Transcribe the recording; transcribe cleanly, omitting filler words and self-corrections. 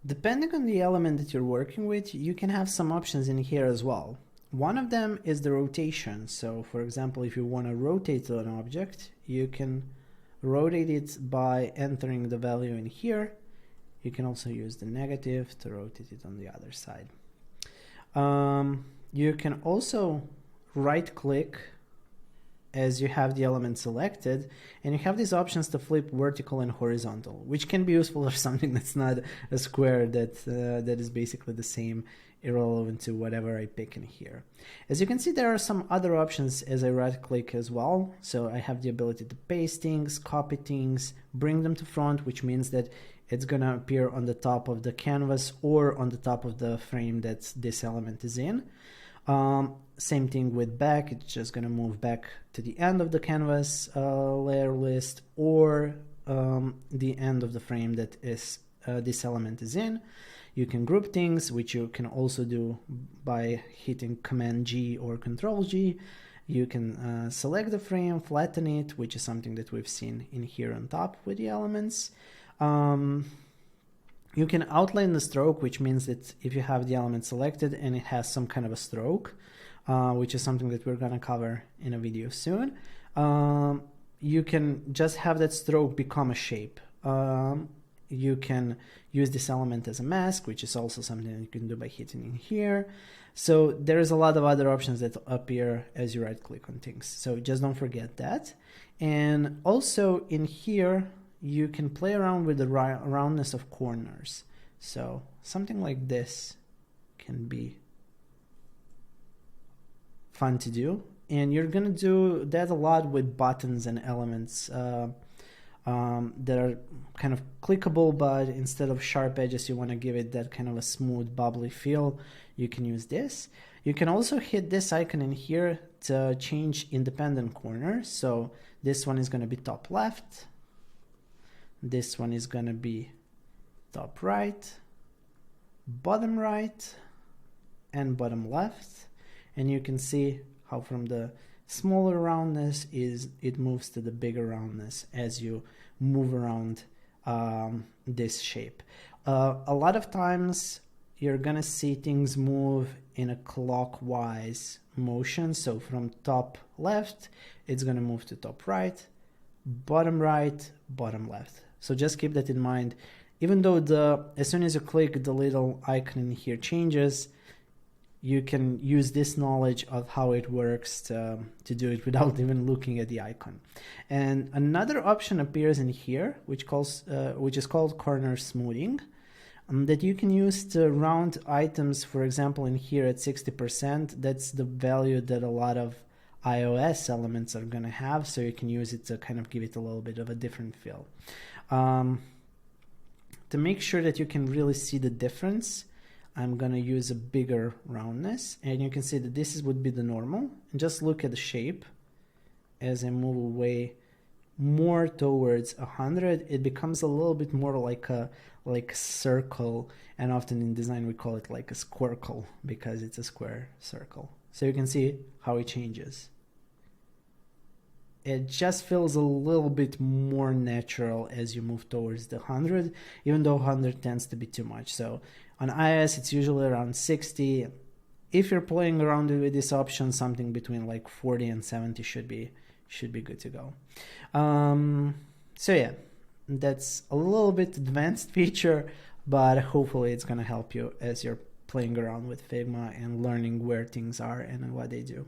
Depending on the element that you're working with, you can have some options in here as well. One of them is the rotation. So for example, if you want to rotate an object, you can rotate it by entering the value in here. You can also use the negative to rotate it on the other side. You can also right click as you have the element selected, and you have these options to flip vertical and horizontal, which can be useful for something that's not a square that is basically the same, irrelevant to whatever I pick in here. As you can see, there are some other options as I right click as well. So I have the ability to paste things, copy things, bring them to front, which means that it's gonna appear on the top of the canvas or on the top of the frame that this element is in. Same thing with back, it's just gonna move back to the end of the canvas layer list or the end of the frame that is this element is in. You can group things, which you can also do by hitting Command G or Control G. You can select the frame, flatten it, which is something that we've seen in here on top with the elements. You can outline the stroke, which means that if you have the element selected and it has some kind of a stroke, which is something that we're going to cover in a video soon, you can just have that stroke become a shape. You can use this element as a mask, which is also something that you can do by hitting in here. So there's a lot of other options that appear as you right click on things. So just don't forget that. And also in here, you can play around with the roundness of corners. So something like this can be fun to do. And you're gonna do that a lot with buttons and elements that are kind of clickable, but instead of sharp edges, you want to give it that kind of a smooth, bubbly feel. You can use this. You can also hit this icon in here to change independent corners. So this one is going to be top left. This one is going to be top right, bottom right, and bottom left. And you can see how from the smaller roundness it moves to the bigger roundness as you move around this shape. A lot of times you're gonna see things move in a clockwise motion. So from top left, it's gonna move to top right, bottom left. So just keep that in mind. Even though as soon as you click, the little icon in here changes, you can use this knowledge of how it works to do it without even looking at the icon. And another option appears in here, which is called corner smoothing, that you can use to round items. For example, in here at 60%, that's the value that a lot of iOS elements are going to have. So you can use it to kind of give it a little bit of a different feel. To make sure that you can really see the difference, I'm going to use a bigger roundness, and you can see that this would be the normal. And just look at the shape. As I move away more towards 100, it becomes a little bit more like a circle, and often in design we call it like a squircle because it's a square circle. So you can see how it changes. It just feels a little bit more natural as you move towards the 100, even though 100 tends to be too much. So on iOS, it's usually around 60. If you're playing around with this option, something between like 40 and 70 should be good to go. So yeah, that's a little bit advanced feature, but hopefully it's going to help you as you're playing around with Figma and learning where things are and what they do.